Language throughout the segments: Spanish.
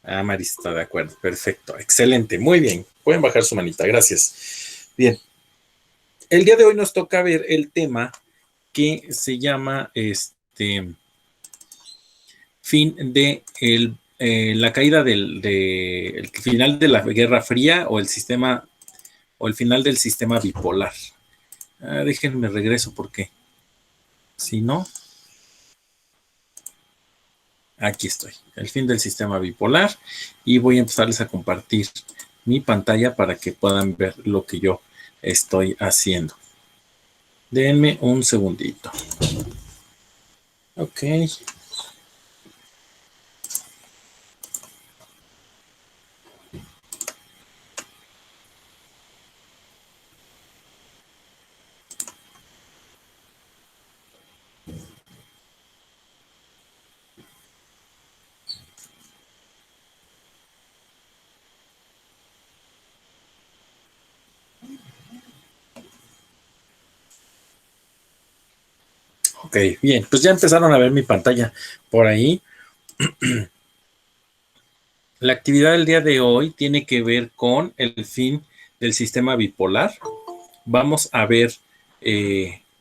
Ah, Marista, de acuerdo, perfecto, excelente, muy bien. Pueden bajar su manita, gracias. Bien, el día de hoy nos toca ver el tema que se llama fin de la caída el final de la Guerra Fría o el sistema o el final del sistema bipolar. Déjenme regreso porque si no, aquí estoy, el fin del sistema bipolar y voy a empezarles a compartir mi pantalla para que puedan ver lo que yo estoy haciendo. Denme un segundito. Ok. Ok, bien, pues ya empezaron a ver mi pantalla por ahí. La actividad del día de hoy tiene que ver con el fin del sistema bipolar. Vamos a ver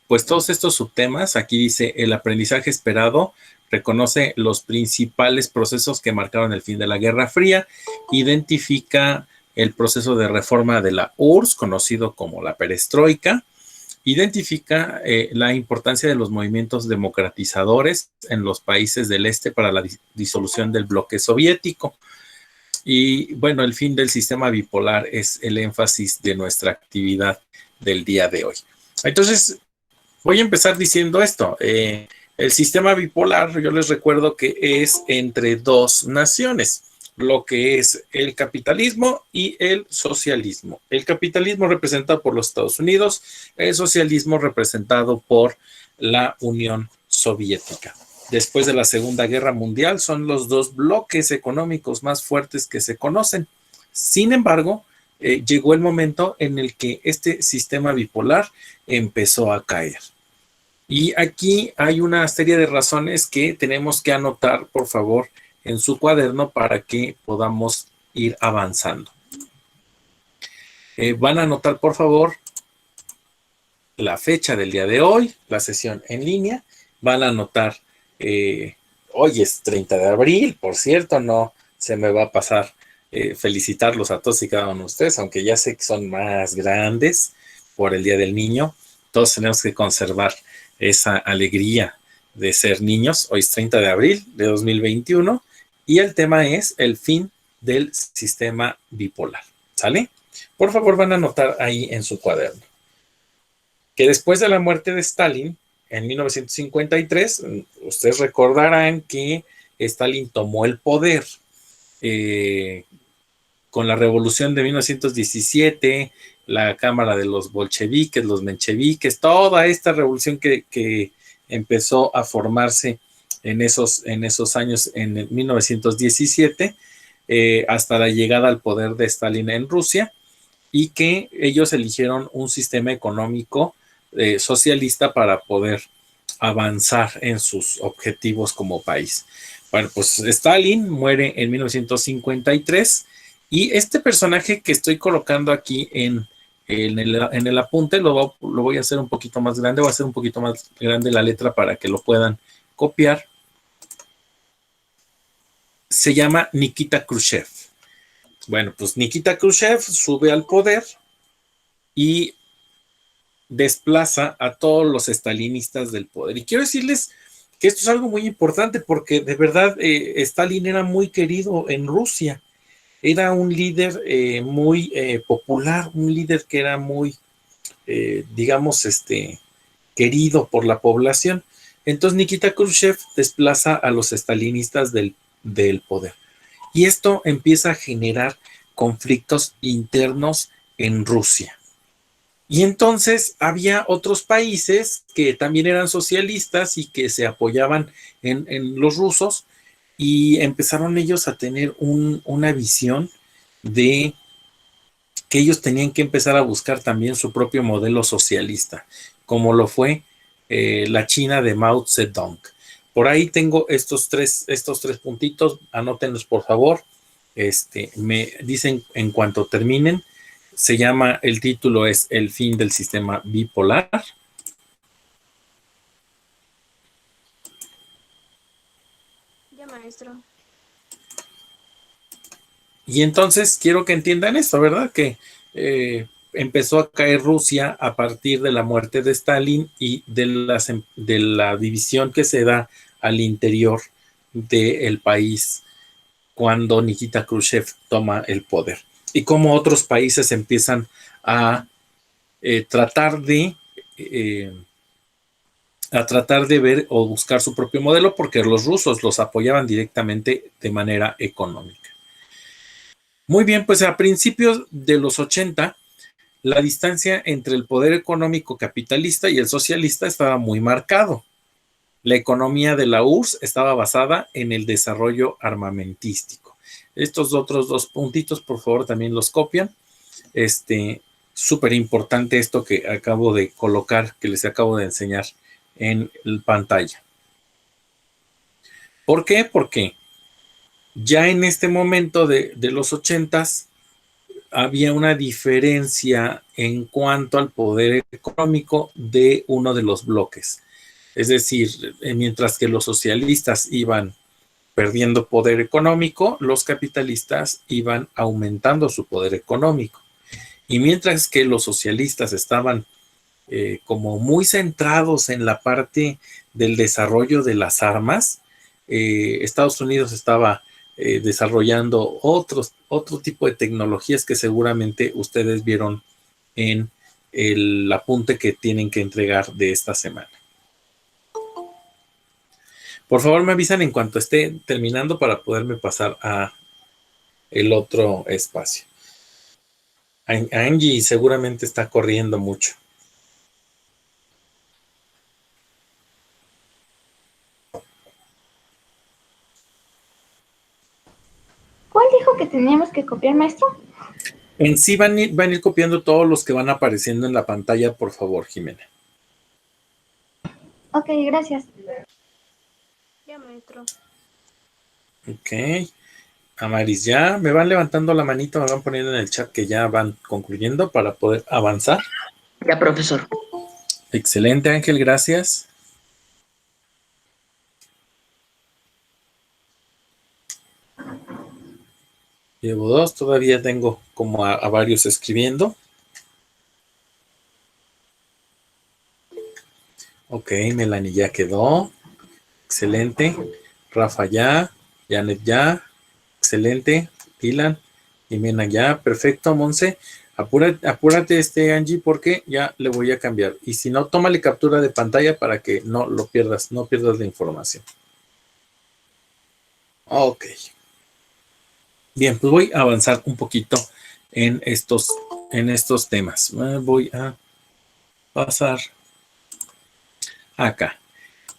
pues todos estos subtemas. Aquí dice el aprendizaje esperado reconoce los principales procesos que marcaron el fin de la Guerra Fría, identifica el proceso de reforma de la URSS, conocido como la perestroika, identifica la importancia de los movimientos democratizadores en los países del este para la disolución del bloque soviético. Y bueno, el fin del sistema bipolar es el énfasis de nuestra actividad del día de hoy. Entonces, voy a empezar diciendo esto. El sistema bipolar, yo les recuerdo que es entre dos naciones, lo que es el capitalismo y el socialismo. El capitalismo representado por los Estados Unidos, el socialismo representado por la Unión Soviética. Después de la Segunda Guerra Mundial, son los dos bloques económicos más fuertes que se conocen. Sin embargo, llegó el momento en el que este sistema bipolar empezó a caer. Y aquí hay una serie de razones que tenemos que anotar, por favor, en su cuaderno para que podamos ir avanzando. Van a anotar, por favor, la fecha del día de hoy, la sesión en línea. Van a anotar, hoy es 30 de abril, por cierto, no se me va a pasar felicitarlos a todos y cada uno de ustedes, aunque ya sé que son más grandes por el Día del Niño. Todos tenemos que conservar esa alegría de ser niños. Hoy es 30 de abril de 2021 y el tema es el fin del sistema bipolar. ¿Sale? Por favor, van a anotar ahí en su cuaderno que después de la muerte de Stalin, en 1953, ustedes recordarán que Stalin tomó el poder con la revolución de 1917, la Cámara de los bolcheviques, los mencheviques, toda esta revolución que empezó a formarse en esos años, en 1917, hasta la llegada al poder de Stalin en Rusia, y que ellos eligieron un sistema económico socialista para poder avanzar en sus objetivos como país. Bueno, pues Stalin muere en 1953 y este personaje que estoy colocando aquí en el apunte lo voy a hacer un poquito más grande, voy a hacer un poquito más grande la letra para que lo puedan copiar. Se llama Nikita Khrushchev. Bueno, pues Nikita Khrushchev sube al poder y desplaza a todos los estalinistas del poder. Y quiero decirles que esto es algo muy importante porque de verdad Stalin era muy querido en Rusia. Era un líder muy popular, un líder que era muy, digamos, querido por la población. Entonces Nikita Khrushchev desplaza a los estalinistas del poder. Y esto empieza a generar conflictos internos en Rusia. Y entonces había otros países que también eran socialistas y que se apoyaban en los rusos y empezaron ellos a tener una visión de que ellos tenían que empezar a buscar también su propio modelo socialista, como lo fue la China de Mao Zedong. Por ahí tengo estos tres puntitos, anótenlos por favor. Me dicen en cuanto terminen. Se llama, el título es El fin del sistema bipolar. Ya, maestro. Y entonces quiero que entiendan esto, ¿verdad? Que empezó a caer Rusia a partir de la muerte de Stalin y de la división que se da al interior del país cuando Nikita Khrushchev toma el poder. Y cómo otros países empiezan a tratar de ver o buscar su propio modelo, porque los rusos los apoyaban directamente de manera económica. Muy bien, pues a principios de los 80, la distancia entre el poder económico capitalista y el socialista estaba muy marcado. La economía de la URSS estaba basada en el desarrollo armamentístico. Estos otros dos puntitos, por favor, también los copian. Súper importante esto que acabo de colocar, que les acabo de enseñar en pantalla. ¿Por qué? Porque ya en este momento de los 80s había una diferencia en cuanto al poder económico de uno de los bloques. Es decir, mientras que los socialistas iban perdiendo poder económico, los capitalistas iban aumentando su poder económico. Y mientras que los socialistas estaban como muy centrados en la parte del desarrollo de las armas, Estados Unidos estaba desarrollando otro tipo de tecnologías que seguramente ustedes vieron en el apunte que tienen que entregar de esta semana. Por favor, me avisan en cuanto esté terminando para poderme pasar a el otro espacio. Angie seguramente está corriendo mucho. ¿Cuál dijo que teníamos que copiar, maestro? En sí van a ir copiando todos los que van apareciendo en la pantalla, por favor, Jimena. Ok, gracias. Ya, maestro. Ok. Amaris, ya me van levantando la manito, me van poniendo en el chat que ya van concluyendo para poder avanzar. Ya, profesor. Excelente, Ángel, gracias. Llevo 2, todavía tengo como a varios escribiendo. Ok, Melanie ya quedó. Excelente. Rafa ya. Janet ya. Excelente. Dylan. Jimena ya. Perfecto, Monse. Apúrate, Angie, porque ya le voy a cambiar. Y si no, tómale captura de pantalla para que no lo pierdas, no pierdas la información. Ok. Bien, pues voy a avanzar un poquito en estos temas. Voy a pasar acá.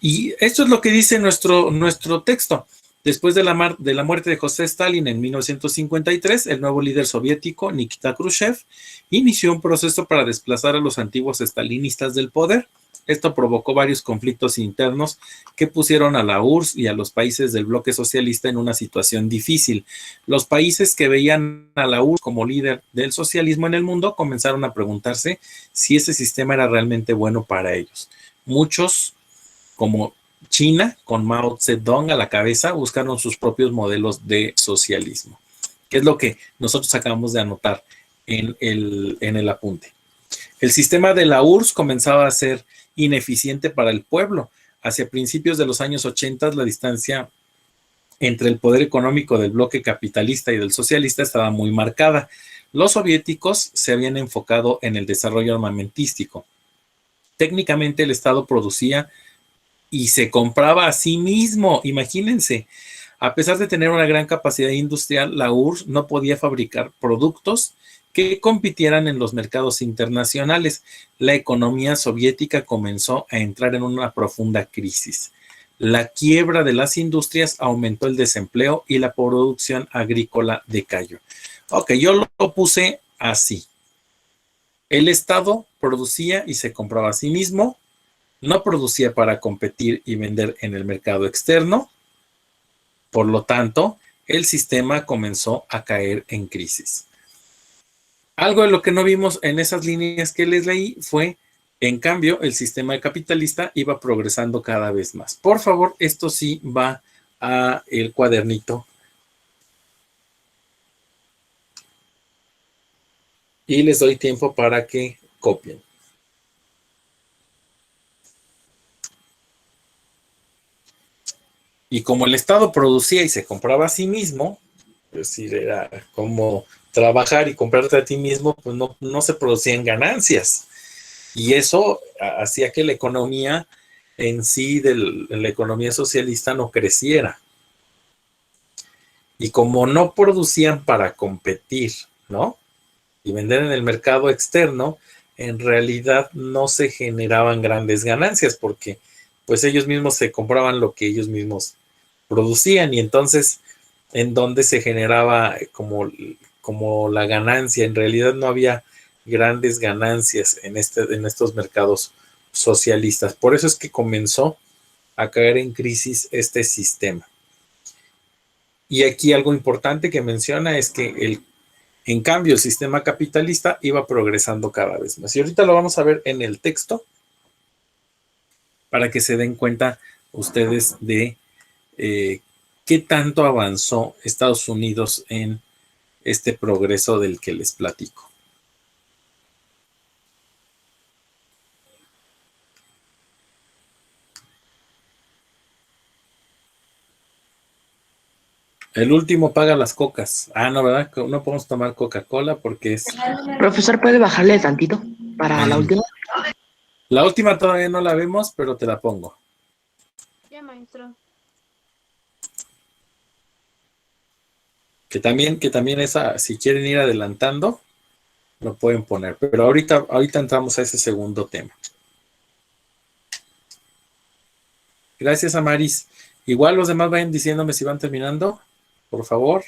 Y esto es lo que dice nuestro texto. Después de la muerte de José Stalin en 1953, el nuevo líder soviético, Nikita Khrushchev, inició un proceso para desplazar a los antiguos stalinistas del poder. Esto provocó varios conflictos internos que pusieron a la URSS y a los países del bloque socialista en una situación difícil. Los países que veían a la URSS como líder del socialismo en el mundo comenzaron a preguntarse si ese sistema era realmente bueno para ellos. Muchos, como China, con Mao Zedong a la cabeza, buscaron sus propios modelos de socialismo, que es lo que nosotros acabamos de anotar en el apunte. El sistema de la URSS comenzaba a ser ineficiente para el pueblo. Hacia principios de los años 80, la distancia entre el poder económico del bloque capitalista y del socialista estaba muy marcada. Los soviéticos se habían enfocado en el desarrollo armamentístico. Técnicamente el Estado producía y se compraba a sí mismo. Imagínense, a pesar de tener una gran capacidad industrial, la URSS no podía fabricar productos que compitieran en los mercados internacionales. La economía soviética comenzó a entrar en una profunda crisis. La quiebra de las industrias aumentó el desempleo y la producción agrícola decayó. Ok, yo lo puse así. El Estado producía y se compraba a sí mismo. no producía para competir y vender en el mercado externo. Por lo tanto, el sistema comenzó a caer en crisis. Algo de lo que no vimos en esas líneas que les leí fue, en cambio, el sistema capitalista iba progresando cada vez más. Por favor, esto sí va a el cuadernito. Y les doy tiempo para que copien. Y como el Estado producía y se compraba a sí mismo, es decir, era como trabajar y comprarte a ti mismo, pues no se producían ganancias. Y eso hacía que la economía en sí, la economía socialista, no creciera. Y como no producían para competir, ¿no? Y vender en el mercado externo, en realidad no se generaban grandes ganancias porque pues ellos mismos se compraban lo que ellos mismos producían y entonces en donde se generaba como la ganancia, en realidad no había grandes ganancias en estos mercados socialistas. Por eso es que comenzó a caer en crisis este sistema. Y aquí algo importante que menciona es que en cambio el sistema capitalista iba progresando cada vez más. Y ahorita lo vamos a ver en el texto para que se den cuenta ustedes de qué tanto avanzó Estados Unidos en este progreso del que les platico. El último paga las cocas. Ah, no, ¿verdad? No podemos tomar Coca-Cola porque es... Profesor, ¿puede bajarle tantito para la última? La última todavía no la vemos, pero te la pongo. Ya, maestro. Que también esa, si quieren ir adelantando, lo pueden poner. Pero ahorita entramos a ese segundo tema. Gracias, Amaris. Igual los demás vayan diciéndome si van terminando, por favor.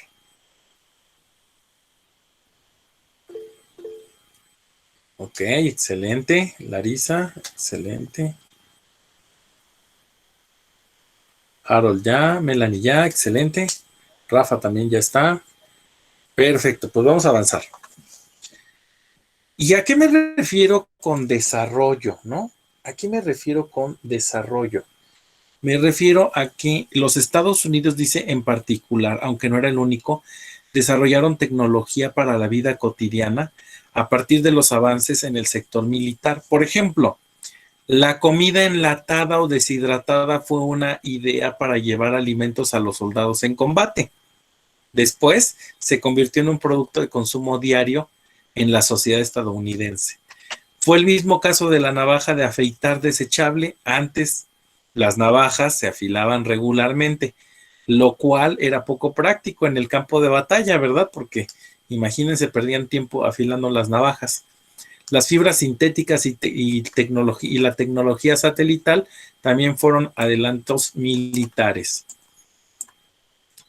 Ok, excelente. Larisa, excelente. Harold ya, Melanie ya, excelente. Rafa también ya está. Perfecto, pues vamos a avanzar. ¿Y a qué me refiero con desarrollo, no? ¿A qué me refiero con desarrollo? Me refiero a que los Estados Unidos, dice en particular, aunque no era el único, desarrollaron tecnología para la vida cotidiana a partir de los avances en el sector militar. Por ejemplo, la comida enlatada o deshidratada fue una idea para llevar alimentos a los soldados en combate. Después se convirtió en un producto de consumo diario en la sociedad estadounidense. Fue el mismo caso de la navaja de afeitar desechable. Antes las navajas se afilaban regularmente, lo cual era poco práctico en el campo de batalla, ¿verdad? Porque imagínense, perdían tiempo afilando las navajas. Las fibras sintéticas y la tecnología satelital también fueron adelantos militares.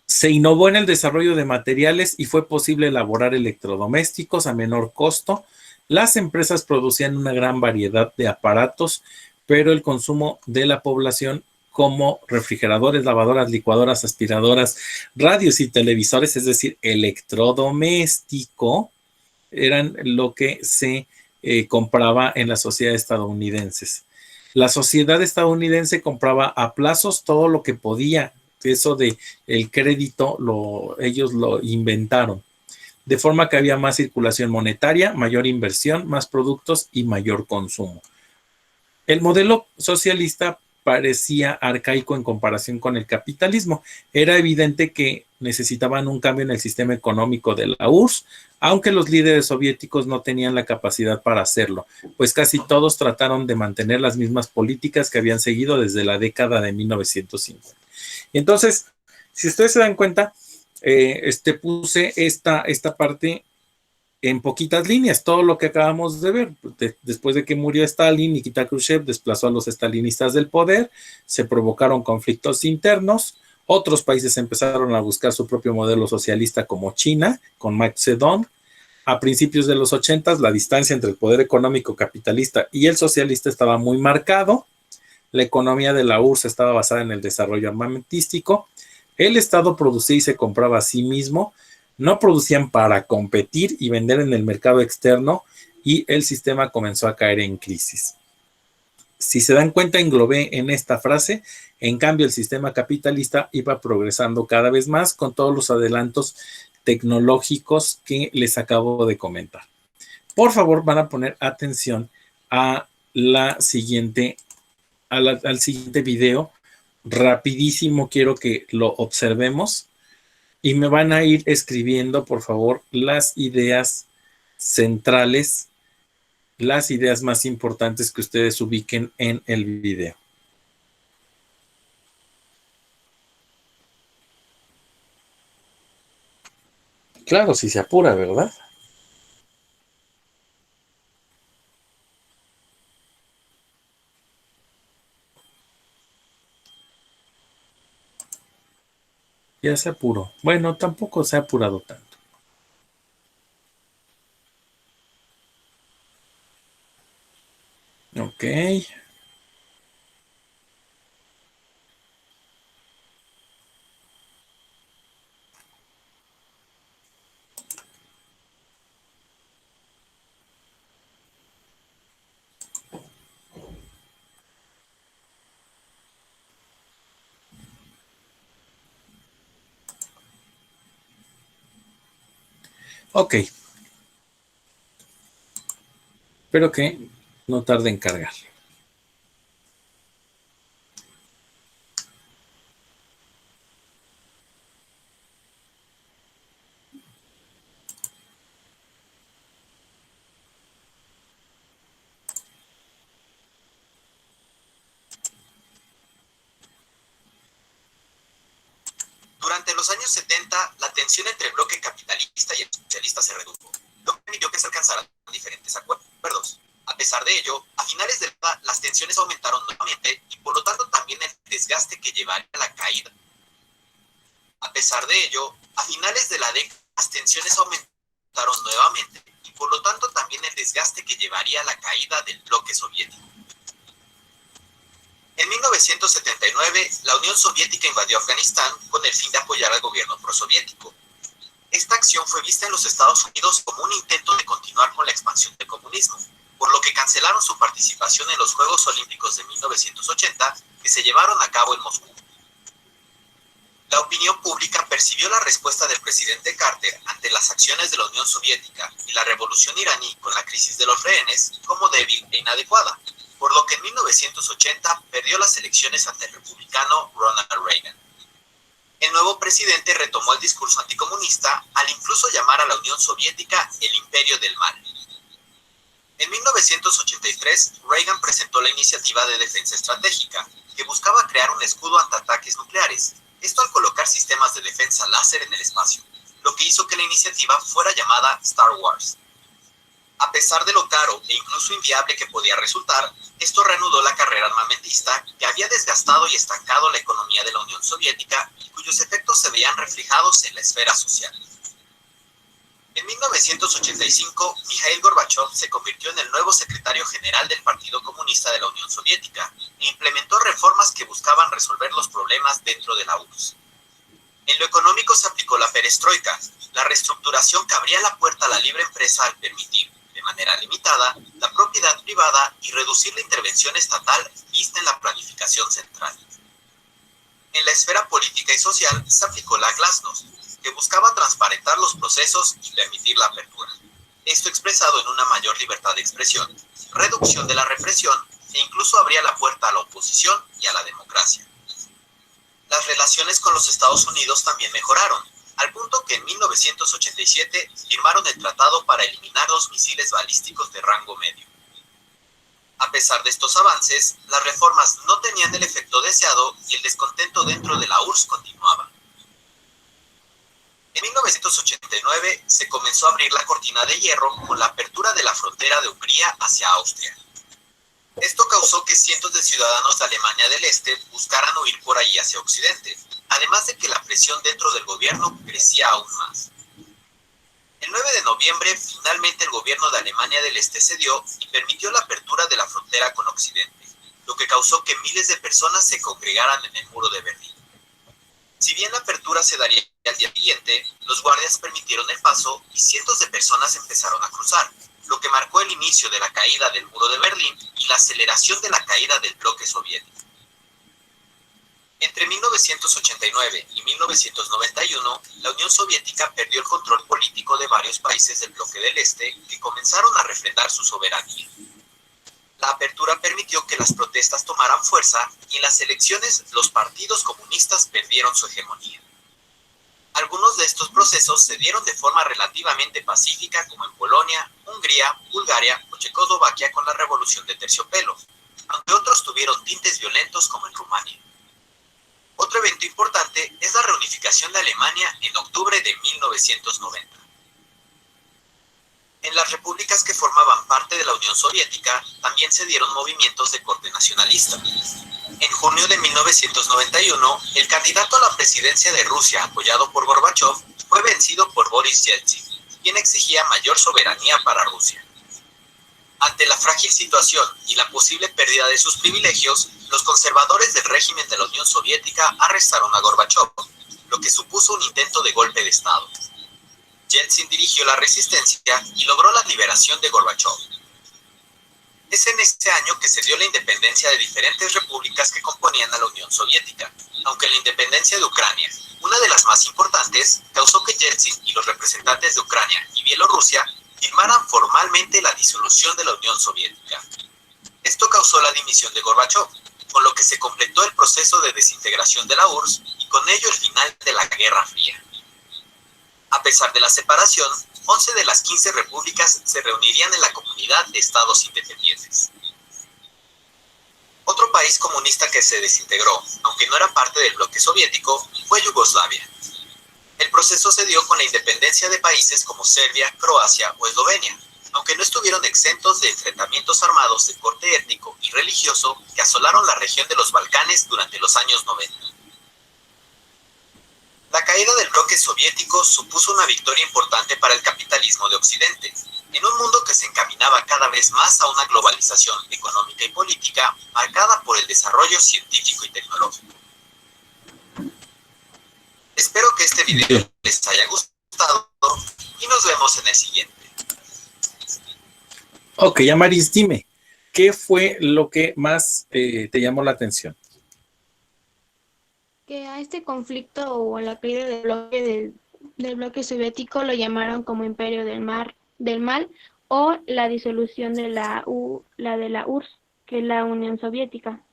Se innovó en el desarrollo de materiales y fue posible elaborar electrodomésticos a menor costo. Las empresas producían una gran variedad de aparatos, pero el consumo de la población, como refrigeradores, lavadoras, licuadoras, aspiradoras, radios y televisores, es decir, electrodoméstico, eran lo que se compraba en las sociedades estadounidenses. La sociedad estadounidense compraba a plazos todo lo que podía. Eso de el crédito, ellos lo inventaron. De forma que había más circulación monetaria, mayor inversión, más productos y mayor consumo. El modelo socialista parecía arcaico en comparación con el capitalismo. Era evidente que necesitaban un cambio en el sistema económico de la URSS, aunque los líderes soviéticos no tenían la capacidad para hacerlo, pues casi todos trataron de mantener las mismas políticas que habían seguido desde la década de 1950. Entonces, si ustedes se dan cuenta, puse esta parte en poquitas líneas, todo lo que acabamos de ver. Después de que murió Stalin, Nikita Khrushchev desplazó a los stalinistas del poder, se provocaron conflictos internos, otros países empezaron a buscar su propio modelo socialista como China, con Mao Zedong. A principios de los 80, la distancia entre el poder económico capitalista y el socialista estaba muy marcado. La economía de la URSS estaba basada en el desarrollo armamentístico. El Estado producía y se compraba a sí mismo. No producían para competir y vender en el mercado externo, y el sistema comenzó a caer en crisis. Si se dan cuenta, englobé en esta frase. En cambio, el sistema capitalista iba progresando cada vez más con todos los adelantos tecnológicos que les acabo de comentar. Por favor, van a poner atención a la siguiente, al siguiente video. Rapidísimo, quiero que lo observemos y me van a ir escribiendo, por favor, las ideas centrales, las ideas más importantes que ustedes ubiquen en el video. Claro, si se apura, ¿verdad? Ya se apuró. Bueno, tampoco se ha apurado tanto. Ok. Ok. Espero que no tarde en cargar. Durante los años 70, la tensión entre el bloque capitalista y el socialista se redujo, lo que permitió que se alcanzaran diferentes acuerdos. A pesar de ello, a finales de la década, las tensiones aumentaron nuevamente y por lo tanto también el desgaste que llevaría a la caída. A pesar de ello, a finales de la década, las tensiones aumentaron nuevamente y por lo tanto también el desgaste que llevaría a la caída del bloque soviético. En 1979, la Unión Soviética invadió Afganistán con el fin de apoyar al gobierno prosoviético. Esta acción fue vista en los Estados Unidos como un intento de continuar con la expansión del comunismo, por lo que cancelaron su participación en los Juegos Olímpicos de 1980 que se llevaron a cabo en Moscú. La opinión pública percibió la respuesta del presidente Carter ante las acciones de la Unión Soviética y la revolución iraní con la crisis de los rehenes como débil e inadecuada, por lo que en 1980 perdió las elecciones ante el republicano Ronald Reagan. El nuevo presidente retomó el discurso anticomunista al incluso llamar a la Unión Soviética el imperio del mal. En 1983, Reagan presentó la iniciativa de defensa estratégica, que buscaba crear un escudo ante ataques nucleares, esto al colocar sistemas de defensa láser en el espacio, lo que hizo que la iniciativa fuera llamada Star Wars. A pesar de lo caro e incluso inviable que podía resultar, esto reanudó la carrera armamentista que había desgastado y estancado la economía de la Unión Soviética y cuyos efectos se veían reflejados en la esfera social. En 1985, Mikhail Gorbachev se convirtió en el nuevo secretario general del Partido Comunista de la Unión Soviética e implementó reformas que buscaban resolver los problemas dentro de la URSS. En lo económico se aplicó la perestroika, la reestructuración que abría la puerta a la libre empresa al permitir, de manera limitada, la propiedad privada y reducir la intervención estatal vista en la planificación central. En la esfera política y social se aplicó la glasnost, que buscaba transparentar los procesos y permitir la apertura. Esto expresado en una mayor libertad de expresión, reducción de la represión e incluso abría la puerta a la oposición y a la democracia. Las relaciones con los Estados Unidos también mejoraron, al punto que en 1987 firmaron el tratado para eliminar los misiles balísticos de rango medio. A pesar de estos avances, las reformas no tenían el efecto deseado y el descontento dentro de la URSS continuaba. En 1989 se comenzó a abrir la cortina de hierro con la apertura de la frontera de Hungría hacia Austria. Esto causó que cientos de ciudadanos de Alemania del Este buscaran huir por ahí hacia Occidente, además de que la presión dentro del gobierno crecía aún más. El 9 de noviembre, finalmente el gobierno de Alemania del Este cedió y permitió la apertura de la frontera con Occidente, lo que causó que miles de personas se congregaran en el muro de Berlín. Si bien la apertura se daría al día siguiente, los guardias permitieron el paso y cientos de personas empezaron a cruzar, lo que marcó el inicio de la caída del muro de Berlín y la aceleración de la caída del bloque soviético. Entre 1989 y 1991, la Unión Soviética perdió el control político de varios países del bloque del Este que comenzaron a refrendar su soberanía. La apertura permitió que las protestas tomaran fuerza y en las elecciones los partidos comunistas perdieron su hegemonía. Algunos de estos procesos se dieron de forma relativamente pacífica, como en Polonia, Hungría, Bulgaria o Checoslovaquia con la Revolución de Terciopelo, aunque otros tuvieron tintes violentos, como en Rumania. Otro evento importante es la reunificación de Alemania en octubre de 1990. En las repúblicas que formaban parte de la Unión Soviética también se dieron movimientos de corte nacionalista. En junio de 1991, el candidato a la presidencia de Rusia, apoyado por Gorbachov, fue vencido por Boris Yeltsin, quien exigía mayor soberanía para Rusia. Ante la frágil situación y la posible pérdida de sus privilegios, los conservadores del régimen de la Unión Soviética arrestaron a Gorbachov, lo que supuso un intento de golpe de Estado. Yeltsin dirigió la resistencia y logró la liberación de Gorbachov. Es en este año que se dio la independencia de diferentes repúblicas que componían a la Unión Soviética, aunque la independencia de Ucrania, una de las más importantes, causó que Yeltsin y los representantes de Ucrania y Bielorrusia firmaran formalmente la disolución de la Unión Soviética. Esto causó la dimisión de Gorbachov, con lo que se completó el proceso de desintegración de la URSS y con ello el final de la Guerra Fría. A pesar de la separación, 11 de las 15 repúblicas se reunirían en la Comunidad de Estados Independientes. Otro país comunista que se desintegró, aunque no era parte del bloque soviético, fue Yugoslavia. El proceso se dio con la independencia de países como Serbia, Croacia o Eslovenia, aunque no estuvieron exentos de enfrentamientos armados de corte étnico y religioso que asolaron la región de los Balcanes durante los años 90. La caída del bloque soviético supuso una victoria importante para el capitalismo de Occidente, en un mundo que se encaminaba cada vez más a una globalización económica y política marcada por el desarrollo científico y tecnológico. Espero que este video les haya gustado y nos vemos en el siguiente. Ok, Amaris, dime, ¿qué fue lo que más te llamó la atención? Que a este conflicto o a la caída del bloque soviético lo llamaron como Imperio del Mal o la disolución de la URSS, que es la Unión Soviética.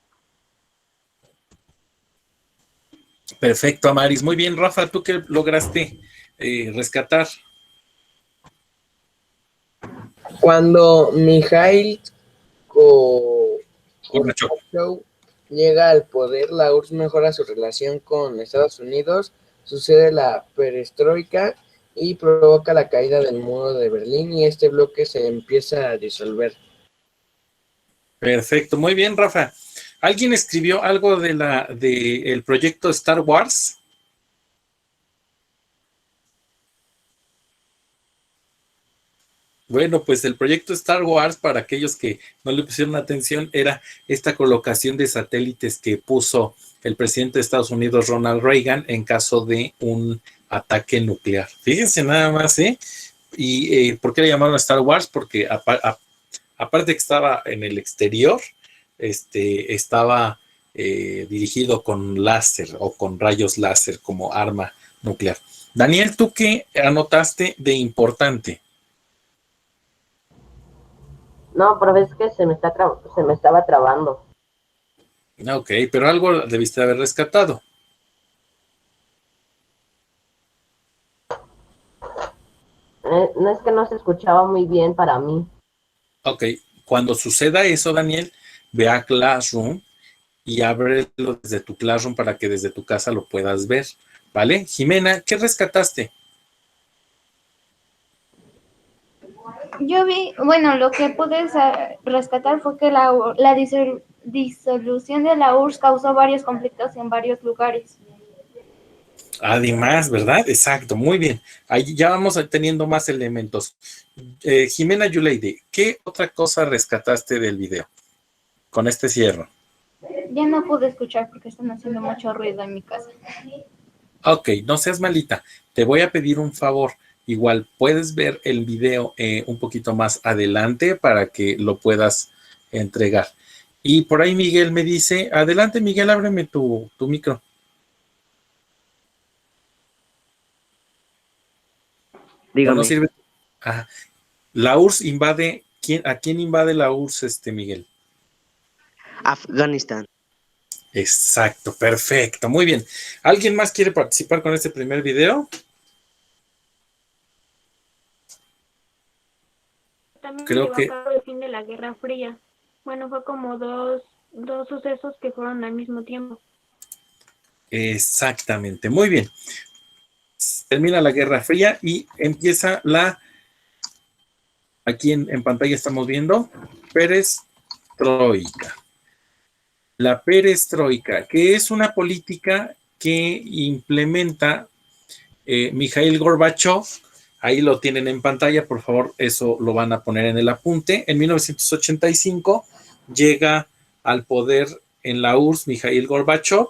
Perfecto, Amaris. Muy bien, Rafa, ¿tú qué lograste rescatar? Cuando Mikhail Gorbachev llega al poder, la URSS mejora su relación con Estados Unidos, sucede la perestroika y provoca la caída del muro de Berlín y este bloque se empieza a disolver. Perfecto, muy bien, Rafa. ¿Alguien escribió algo de el proyecto Star Wars? Bueno, pues el proyecto Star Wars, para aquellos que no le pusieron atención, era esta colocación de satélites que puso el presidente de Estados Unidos, Ronald Reagan, en caso de un ataque nuclear. Fíjense nada más, ¿eh? ¿Y por qué le llamaron Star Wars? Porque aparte que estaba en el exterior, estaba dirigido con láser o con rayos láser como arma nuclear. Daniel, ¿tú qué anotaste de importante? No, pero es que se me estaba trabando. Ok, pero algo debiste haber rescatado. No es que no se escuchaba muy bien para mí. Ok, cuando suceda eso, Daniel, ve a Classroom y ábrelo desde tu Classroom para que desde tu casa lo puedas ver, ¿vale? Jimena, ¿qué rescataste? Yo vi, bueno, lo que pude rescatar fue que la disolución de la URSS causó varios conflictos en varios lugares. Además, ¿verdad? Exacto, muy bien. Ahí ya vamos teniendo más elementos. Jimena Yuleide, ¿qué otra cosa rescataste del video con este cierre? Ya no pude escuchar porque están haciendo mucho ruido en mi casa. Ok, no seas malita. Te voy a pedir un favor. Igual puedes ver el video un poquito más adelante para que lo puedas entregar. Y por ahí Miguel me dice, adelante Miguel, ábreme tu micro. ¿O no Dígame. sirve? Ah, la URSS invade, ¿a quién invade la URSS, Miguel? Afganistán. Exacto, perfecto, muy bien. ¿Alguien más quiere participar con este primer video? También se Creo llevó a que cabo el fin de la Guerra Fría. Bueno, fue como dos sucesos que fueron al mismo tiempo. exactamente, muy bien. Termina la Guerra Fría y empieza aquí en pantalla estamos viendo, perestroika. La perestroika, que es una política que implementa Mikhail Gorbachev. Ahí lo tienen en pantalla, por favor, eso lo van a poner en el apunte. En 1985 llega al poder en la URSS Mikhail Gorbachev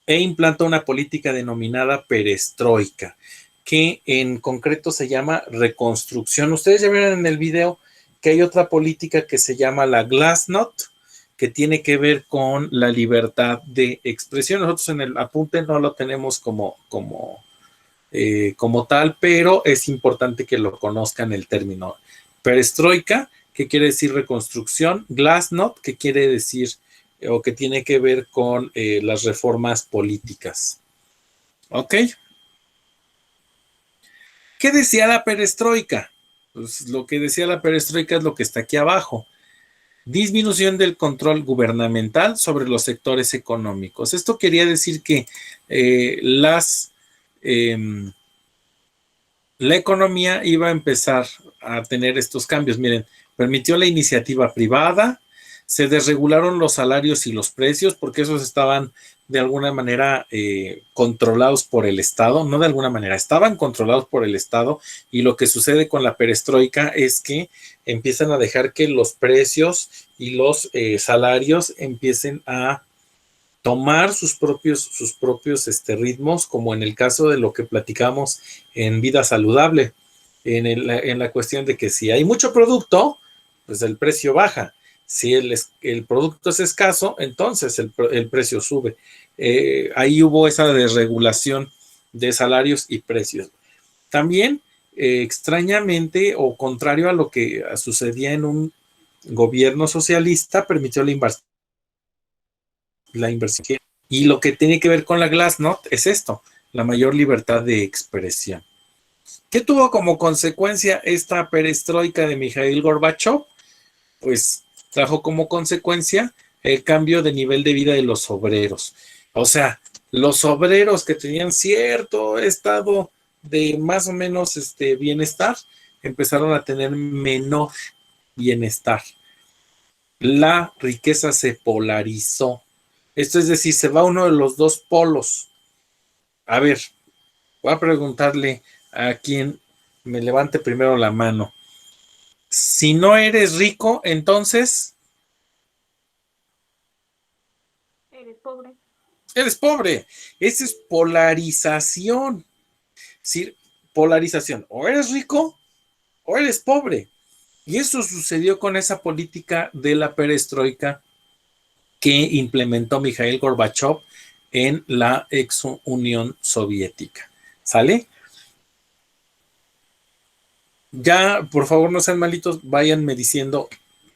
e implanta una política denominada perestroika, que en concreto se llama reconstrucción. Ustedes ya vieron en el video que hay otra política que se llama la Glasnost, que tiene que ver con la libertad de expresión. Nosotros en el apunte no lo tenemos como tal, pero es importante que lo conozcan el término. Perestroika, que quiere decir reconstrucción, Glasnost, que quiere decir o que tiene que ver con las reformas políticas. ¿Ok? ¿Qué decía la perestroika? Pues lo que decía la perestroika es lo que está aquí abajo. Disminución del control gubernamental sobre los sectores económicos. Esto quería decir que la economía iba a empezar a tener estos cambios. Miren, permitió la iniciativa privada, se desregularon los salarios y los precios porque esos estaban de alguna manera controlados por el Estado, no de alguna manera, estaban controlados por el Estado y lo que sucede con la perestroika es que empiezan a dejar que los precios y los salarios empiecen a tomar sus propios ritmos, como en el caso de lo que platicamos en Vida Saludable, en la cuestión de que si hay mucho producto, pues el precio baja. Si el producto es escaso, entonces el precio sube. Ahí hubo esa desregulación de salarios y precios. También, extrañamente o contrario a lo que sucedía en un gobierno socialista, permitió la inversión. Y lo que tiene que ver con la Glasnost es esto, la mayor libertad de expresión. ¿Qué tuvo como consecuencia esta perestroika de Mikhail Gorbachev? Pues trajo como consecuencia el cambio de nivel de vida de los obreros. O sea, los obreros que tenían cierto estado de más o menos bienestar, empezaron a tener menor bienestar. La riqueza se polarizó. Esto es decir, se va uno de los dos polos. A ver, voy a preguntarle a quien me levante primero la mano. Si no eres rico, entonces Eres pobre. eres pobre. Esa es polarización. Sí, polarización. O eres rico o eres pobre. Y eso sucedió con esa política de la perestroika que implementó Mikhail Gorbachev en la ex Unión Soviética. ¿Sale? Ya, por favor, no sean malitos, váyanme diciendo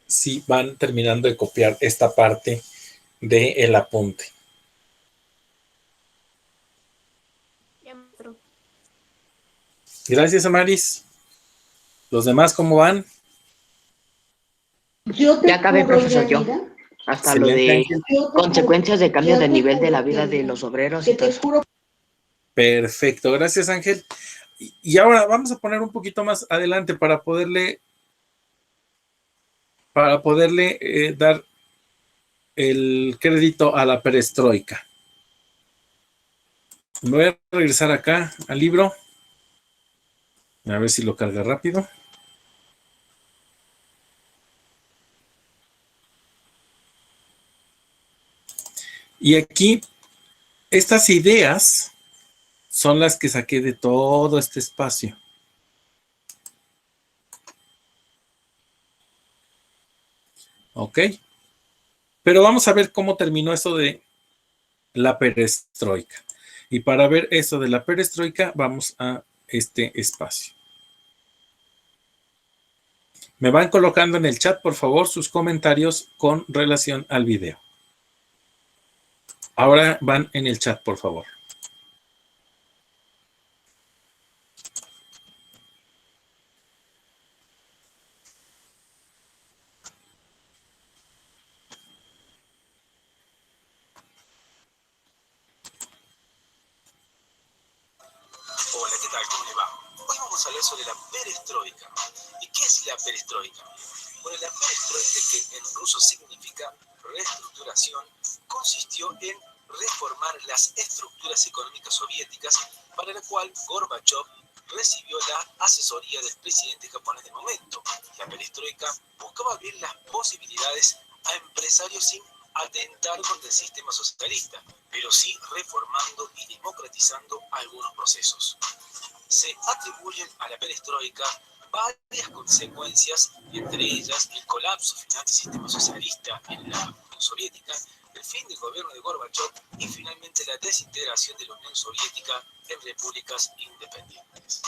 si van terminando de copiar esta parte del apunte. Ya me entró. Gracias, Amaris. ¿Los demás cómo van? Ya acabé, profesor, yo. Hasta lo Excelente, de Ángel. consecuencias de cambio de nivel de la vida de los obreros y todo eso. Perfecto, gracias, Ángel. Y ahora vamos a poner un poquito más adelante para poderle dar el crédito a la perestroika. Me voy a regresar acá al libro. A ver si lo carga rápido. Y aquí, estas ideas son las que saqué de todo este espacio. ¿Ok? Pero vamos a ver cómo terminó eso de la perestroika. Y para ver eso de la perestroika, vamos a este espacio. Me van colocando en el chat, por favor, sus comentarios con relación al video. Ahora van en el chat, por favor. Hola, ¿qué tal? ¿Cómo le va? Hoy vamos a hablar sobre la perestroika. ¿Y qué es la perestroika? Bueno, la perestroika, que en ruso significa reestructuración, consistió en reformar las estructuras económicas soviéticas, para la cual Gorbachev recibió la asesoría del presidente japonés del momento. La perestroika buscaba abrir las posibilidades a empresarios sin atentar contra el sistema socialista, pero sí reformando y democratizando algunos procesos. Se atribuyen a la perestroika varias consecuencias, entre ellas el colapso final del sistema socialista en la Unión Soviética, el fin del gobierno de Gorbachev y finalmente la desintegración de la Unión Soviética en repúblicas independientes.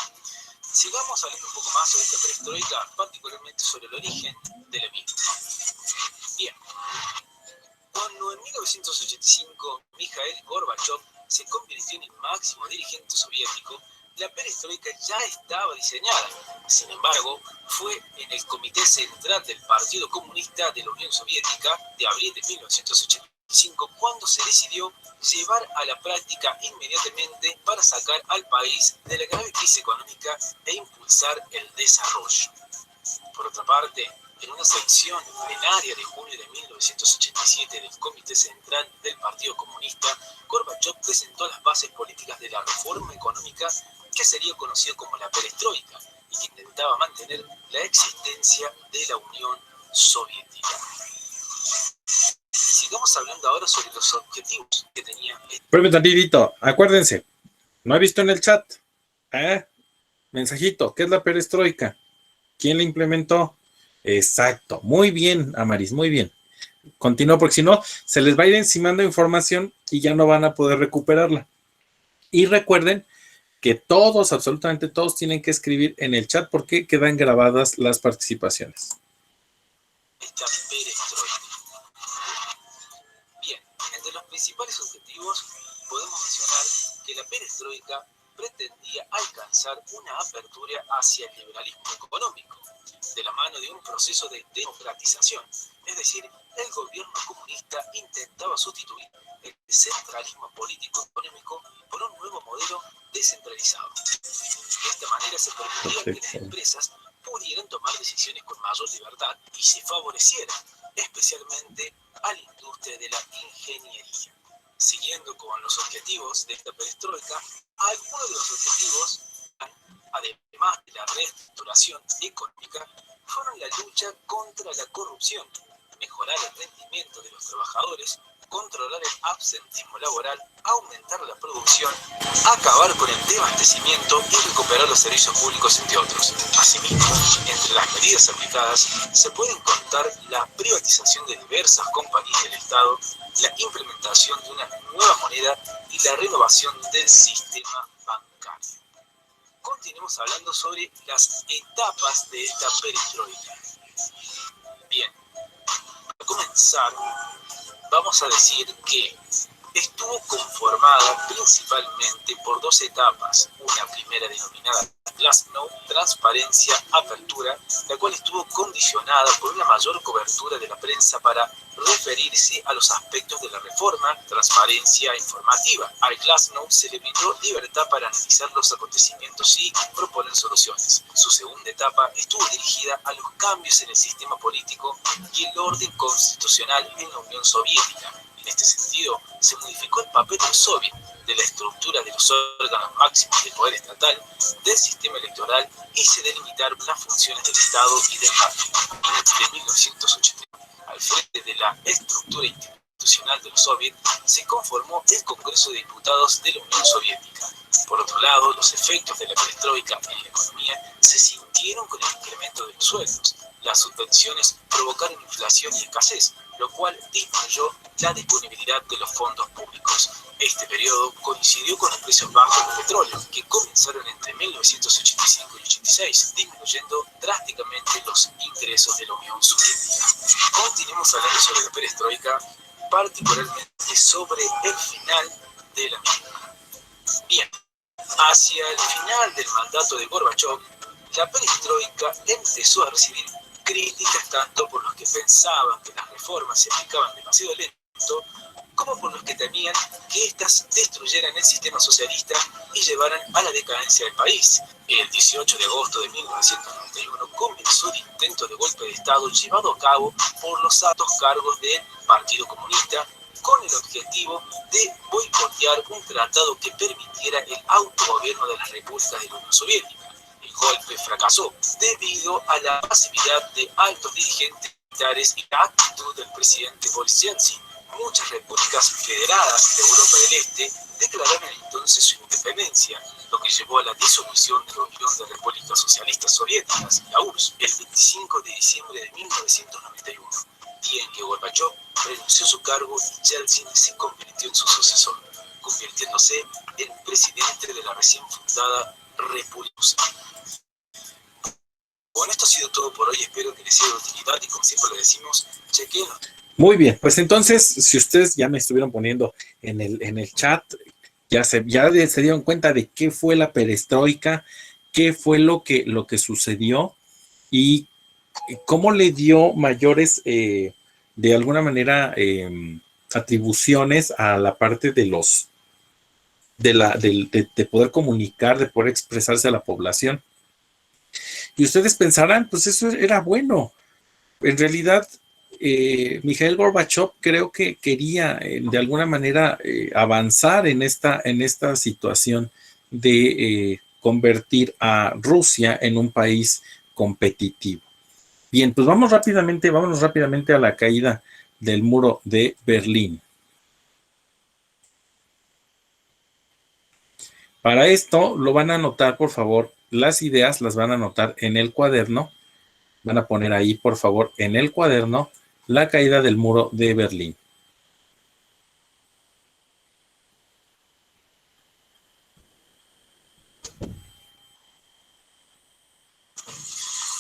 Sigamos hablando un poco más sobre esta perestroika, particularmente sobre el origen de la misma. Bien. Cuando en 1985 Mikhail Gorbachev se convirtió en el máximo dirigente soviético, la perestroika ya estaba diseñada. Sin embargo, fue en el Comité Central del Partido Comunista de la Unión Soviética de abril de 1985 cuando se decidió llevar a la práctica inmediatamente para sacar al país de la grave crisis económica e impulsar el desarrollo. Por otra parte, en una sección plenaria de junio de 1987 del Comité Central del Partido Comunista, Gorbachev presentó las bases políticas de la reforma económica que sería conocido como la perestroika y que intentaba mantener la existencia de la Unión Soviética. Sigamos hablando ahora sobre los objetivos que tenía. Espérame tantito, acuérdense, no he visto en el chat. Mensajito, ¿qué es la perestroika? ¿Quién la implementó? Exacto, muy bien, Amaris, muy bien. Continúo, porque si no, se les va a ir encimando información y ya no van a poder recuperarla. Y recuerden que todos, absolutamente todos, tienen que escribir en el chat porque quedan grabadas las participaciones. Esta perestroika. Bien, entre los principales objetivos podemos mencionar que la perestroika pretendía alcanzar una apertura hacia el liberalismo económico, de la mano de un proceso de democratización. Es decir, el gobierno comunista intentaba sustituir el centralismo político-económico por un nuevo modelo descentralizado. De esta manera se permitía que las empresas pudieran tomar decisiones con mayor libertad y se favoreciera especialmente a la industria de la ingeniería. Siguiendo con los objetivos de esta perestroika, algunos de los objetivos, además de la reestructuración económica, fueron la lucha contra la corrupción, mejorar el rendimiento de los trabajadores, controlar el absentismo laboral, aumentar la producción, acabar con el desabastecimiento y recuperar los servicios públicos, entre otros. Asimismo, entre las medidas aplicadas se pueden contar la privatización de diversas compañías del Estado, la implementación de una nueva moneda y la renovación del sistema bancario. Continuemos hablando sobre las etapas de esta perestroika. Bien, para comenzar, vamos a decir que estuvo conformada principalmente por dos etapas. Una primera denominada Glasnost, transparencia, apertura, la cual estuvo condicionada por una mayor cobertura de la prensa para referirse a los aspectos de la reforma, transparencia informativa. Al Glasnost se le brindó libertad para analizar los acontecimientos y proponer soluciones. Su segunda etapa estuvo dirigida a los cambios en el sistema político y el orden constitucional en la Unión Soviética. En este sentido, se modificó el papel del Soviet, de la estructura de los órganos máximos del poder estatal, del sistema electoral y se delimitaron las funciones del Estado y del partido. En 1980, al frente de la estructura institucional Constitucional de los Soviets, se conformó el Congreso de Diputados de la Unión Soviética. Por otro lado, los efectos de la perestroika en la economía se sintieron con el incremento de los sueldos. Las subvenciones provocaron inflación y escasez, lo cual disminuyó la disponibilidad de los fondos públicos. Este periodo coincidió con los precios bajos del petróleo, que comenzaron entre 1985 y 86, disminuyendo drásticamente los ingresos de la Unión Soviética. Continuemos hablando sobre la perestroika, particularmente sobre el final de la misma. Bien, hacia el final del mandato de Gorbachov, la perestroika empezó a recibir críticas tanto por los que pensaban que las reformas se aplicaban demasiado lento, como por los que temían que éstas destruyeran el sistema socialista y llevaran a la decadencia del país. El 18 de agosto de 1991 comenzó el intento de golpe de Estado llevado a cabo por los altos cargos del Partido Comunista, con el objetivo de boicotear un tratado que permitiera el autogobierno de las repúblicas de la Unión Soviética. El golpe fracasó debido a la pasividad de altos dirigentes militares y la actitud del presidente Boris Yeltsin. Muchas repúblicas federadas de Europa del Este declararon entonces su independencia, lo que llevó a la disolución de la Unión de Repúblicas Socialistas Soviéticas, la URSS, el 25 de diciembre de 1991, día en que Gorbachov renunció a su cargo y Yeltsin se convirtió en su sucesor, convirtiéndose en presidente de la recién fundada República Rusa. Bueno, esto ha sido todo por hoy, espero que les sea de utilidad y como siempre lo decimos, chequen. Muy bien, pues entonces, si ustedes ya me estuvieron poniendo en el chat, ya se dieron cuenta de qué fue la perestroika, qué fue lo que sucedió y cómo le dio mayores, de alguna manera, atribuciones a la parte de de poder comunicar, de poder expresarse a la población. Y ustedes pensarán, pues eso era bueno. En realidad, Mikhail Gorbachev creo que quería de alguna manera avanzar en esta situación de convertir a Rusia en un país competitivo. Bien, pues vámonos rápidamente a la caída del muro de Berlín. Para esto lo van a anotar, por favor, las ideas las van a anotar en el cuaderno. Van a poner ahí, por favor, en el cuaderno, la caída del muro de Berlín.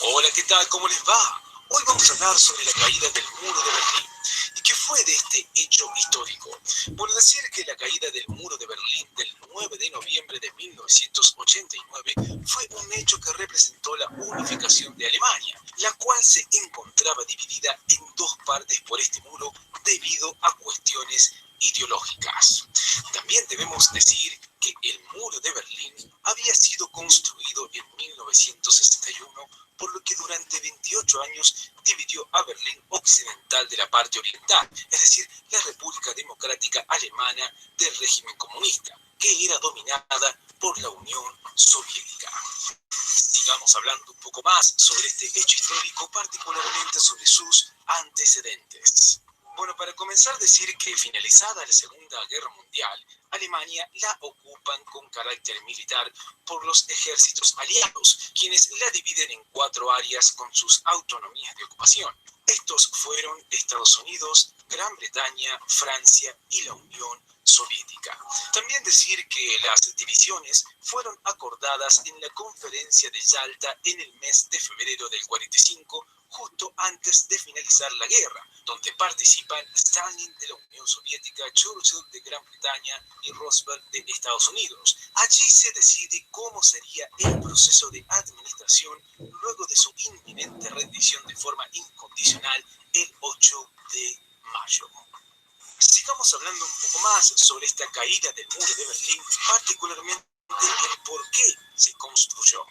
Hola, ¿qué tal? ¿Cómo les va? Hoy vamos a hablar sobre la caída del muro de Berlín. ¿Y qué fue de este hecho histórico? Por decir que la caída del muro de Berlín del 9 de noviembre de 1989 fue un hecho que representó la unificación de Alemania, la cual se encontraba dividida en dos partes por este muro debido a cuestiones ideológicas. También debemos decir que el muro de Berlín había sido construido en 1961, por lo que durante 28 años dividió a Berlín Occidental de la parte oriental, es decir, la República Democrática Alemana del régimen comunista, que era dominada por la Unión Soviética. Sigamos hablando un poco más sobre este hecho histórico, particularmente sobre sus antecedentes. Bueno, para comenzar, decir que finalizada la Segunda Guerra Mundial, Alemania la ocupan con carácter militar por los ejércitos aliados, quienes la dividen en 4 áreas con sus autonomías de ocupación. Estos fueron Estados Unidos, Gran Bretaña, Francia y la Unión Soviética. También decir que las divisiones fueron acordadas en la conferencia de Yalta en el mes de febrero del 45, justo antes de finalizar la guerra, donde participan Stalin de la Unión Soviética, Churchill de Gran Bretaña y Roosevelt de Estados Unidos. Allí se decide cómo sería el proceso de administración luego de su inminente rendición de forma incondicional el 8 de mayo. Sigamos hablando un poco más sobre esta caída del muro de Berlín, particularmente el por qué se construyó.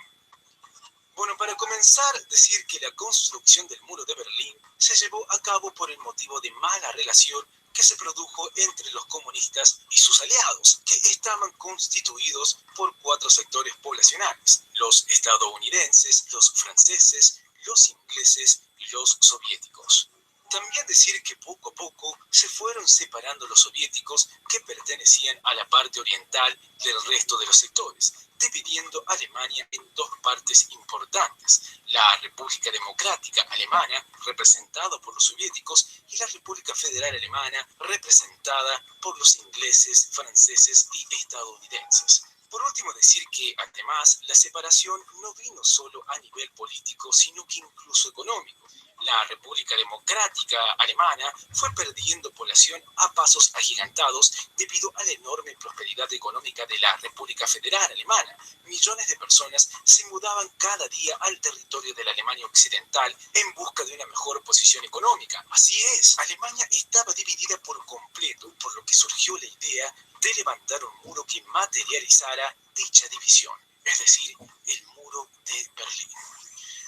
Bueno, para comenzar, decir que la construcción del muro de Berlín se llevó a cabo por el motivo de mala relación que se produjo entre los comunistas y sus aliados, que estaban constituidos por 4 sectores poblacionales: los estadounidenses, los franceses, los ingleses y los soviéticos. También decir que poco a poco se fueron separando los soviéticos que pertenecían a la parte oriental del resto de los sectores, dividiendo Alemania en dos partes importantes: la República Democrática Alemana, representada por los soviéticos, y la República Federal Alemana, representada por los ingleses, franceses y estadounidenses. Por último, decir que, además, la separación no vino solo a nivel político, sino que incluso económico. La República Democrática Alemana fue perdiendo población a pasos agigantados debido a la enorme prosperidad económica de la República Federal Alemana. Millones de personas se mudaban cada día al territorio de la Alemania Occidental en busca de una mejor posición económica. Así es, Alemania estaba dividida por completo, por lo que surgió la idea de levantar un muro que materializara dicha división, es decir, el muro de Berlín.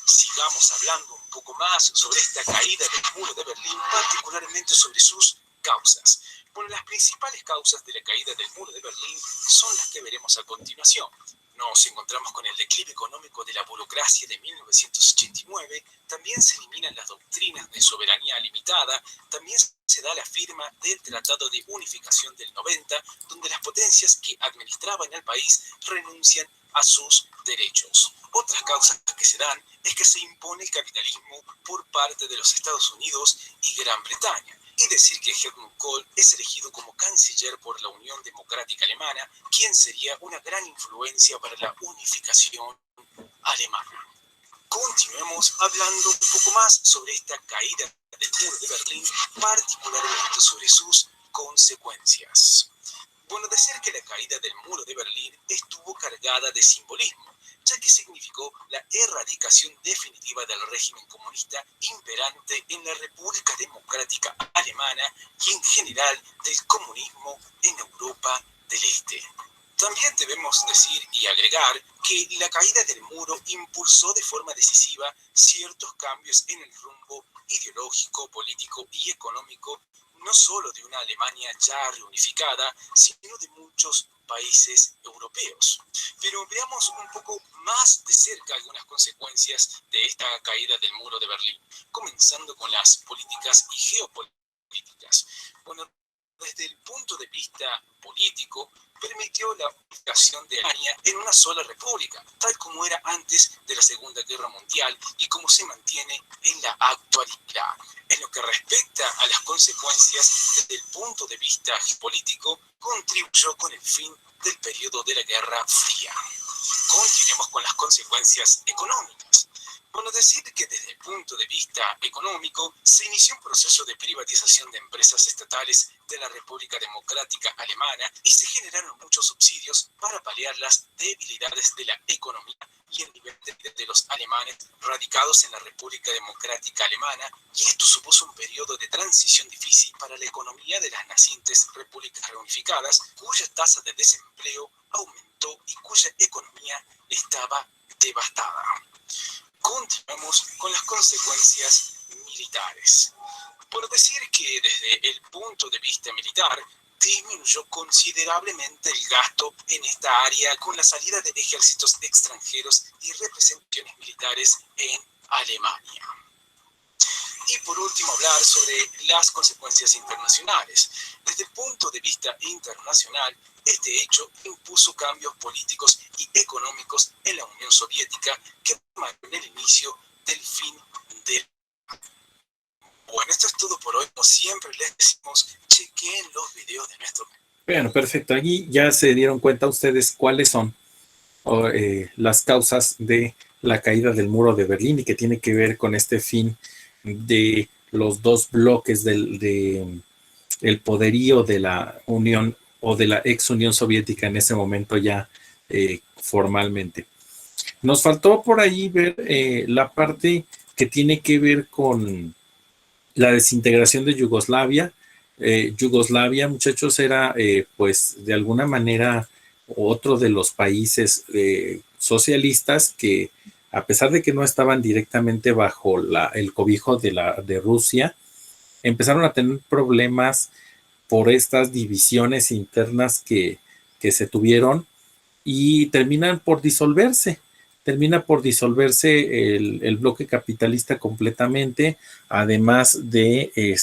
Sigamos hablando un poco más sobre esta caída del muro de Berlín, particularmente sobre sus causas. Bueno, las principales causas de la caída del muro de Berlín son las que veremos a continuación. Nos encontramos con el declive económico de la burocracia de 1989, también se eliminan las doctrinas de soberanía limitada, también se da la firma del Tratado de Unificación del 90, donde las potencias que administraban el país renuncian a sus derechos. Otras causas que se dan es que se impone el capitalismo por parte de los Estados Unidos y Gran Bretaña, y decir que Helmut Kohl es elegido como canciller por la Unión Democrática Alemana, quien sería una gran influencia para la unificación alemana. Continuemos hablando un poco más sobre esta caída del muro de Berlín, particularmente sobre sus consecuencias. Bueno, decir que la caída del muro de Berlín estuvo cargada de simbolismo, ya que significó la erradicación definitiva del régimen comunista imperante en la República Democrática Alemana y en general del comunismo en Europa del Este. También debemos decir y agregar que la caída del muro impulsó de forma decisiva ciertos cambios en el rumbo ideológico, político y económico, no solo de una Alemania ya reunificada, sino de muchos países europeos. Pero veamos un poco más de cerca algunas consecuencias de esta caída del muro de Berlín, comenzando con las políticas y geopolíticas. Bueno, desde el punto de vista político, permitió la unificación de Alemania en una sola república, tal como era antes de la Segunda Guerra Mundial y como se mantiene en la actualidad. En lo que respecta a las consecuencias desde el punto de vista político, contribuyó con el fin del periodo de la Guerra Fría. Continuemos con las consecuencias económicas. Bueno, decir que desde el punto de vista económico se inició un proceso de privatización de empresas estatales de la República Democrática Alemana y se generaron muchos subsidios para paliar las debilidades de la economía y el nivel de vida de los alemanes radicados en la República Democrática Alemana, y esto supuso un periodo de transición difícil para la economía de las nacientes repúblicas reunificadas, cuya tasa de desempleo aumentó y cuya economía estaba devastada. Continuamos con las consecuencias militares. Por decir que desde el punto de vista militar, disminuyó considerablemente el gasto en esta área con la salida de ejércitos extranjeros y representaciones militares en Alemania. Y por último, hablar sobre las consecuencias internacionales. Desde el punto de vista internacional, este hecho impuso cambios políticos y económicos en la Unión Soviética que marcaron el inicio del fin del... Bueno, esto es todo por hoy. Como siempre les decimos, chequen los videos de nuestro canal. Bueno, perfecto. Allí ya se dieron cuenta ustedes cuáles son las causas de la caída del muro de Berlín y que tiene que ver con este fin de los dos bloques del poderío de la Unión o de la ex Unión Soviética en ese momento ya formalmente. Nos faltó por ahí ver la parte que tiene que ver con la desintegración de Yugoslavia. Yugoslavia, muchachos, era pues de alguna manera otro de los países socialistas que, a pesar de que no estaban directamente bajo el cobijo de Rusia, empezaron a tener problemas por estas divisiones internas que se tuvieron y terminan por disolverse. termina por disolverse el bloque capitalista completamente, además de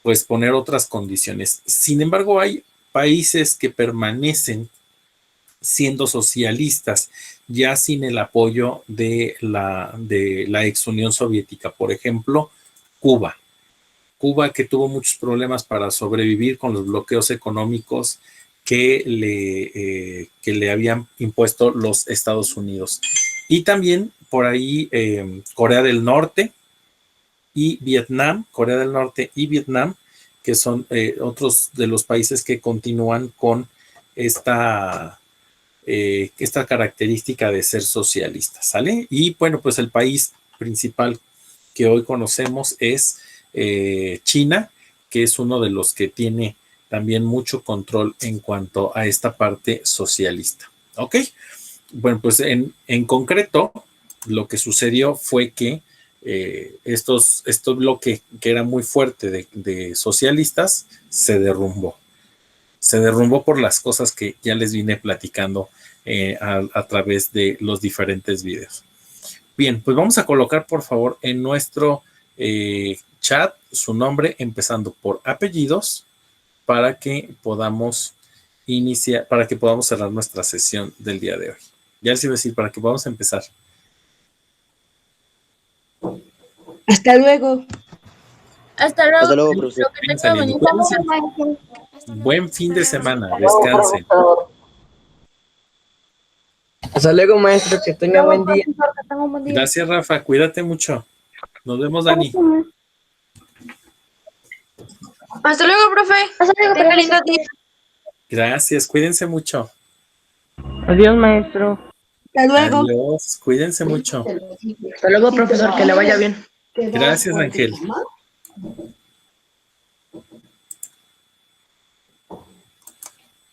pues poner otras condiciones. Sin embargo, hay países que permanecen siendo socialistas, ya sin el apoyo de la ex Unión Soviética. Por ejemplo, Cuba. Cuba, que tuvo muchos problemas para sobrevivir con los bloqueos económicos que le habían impuesto los Estados Unidos. Y también por ahí Corea del Norte y Vietnam, Corea del Norte y Vietnam, que son otros de los países que continúan con esta característica de ser socialistas, ¿sale? Y bueno, pues el país principal que hoy conocemos es China, que es uno de los que tiene también mucho control en cuanto a esta parte socialista. ¿Ok? Bueno, pues en concreto, lo que sucedió fue que este bloque que era muy fuerte de socialistas se derrumbó. Se derrumbó por las cosas que ya les vine platicando a través de los diferentes videos. Bien, pues vamos a colocar por favor en nuestro chat su nombre empezando por apellidos para que podamos iniciar, para que podamos cerrar nuestra sesión del día de hoy. Ya les iba a decir, para que podamos empezar. Hasta luego. Hasta luego. Hasta luego, profesor. Que tenga bonito Buen fin de semana, descansen. Hasta luego, maestro, que tenga buen día. Gracias, Rafa, cuídate mucho. Nos vemos, Dani. Hasta luego, profe. Hasta luego, Tenga lindo día. Gracias, cuídense mucho. Adiós, maestro. Hasta luego. Adiós, cuídense mucho. Hasta luego, profesor, que le vaya bien. Gracias, Ángel.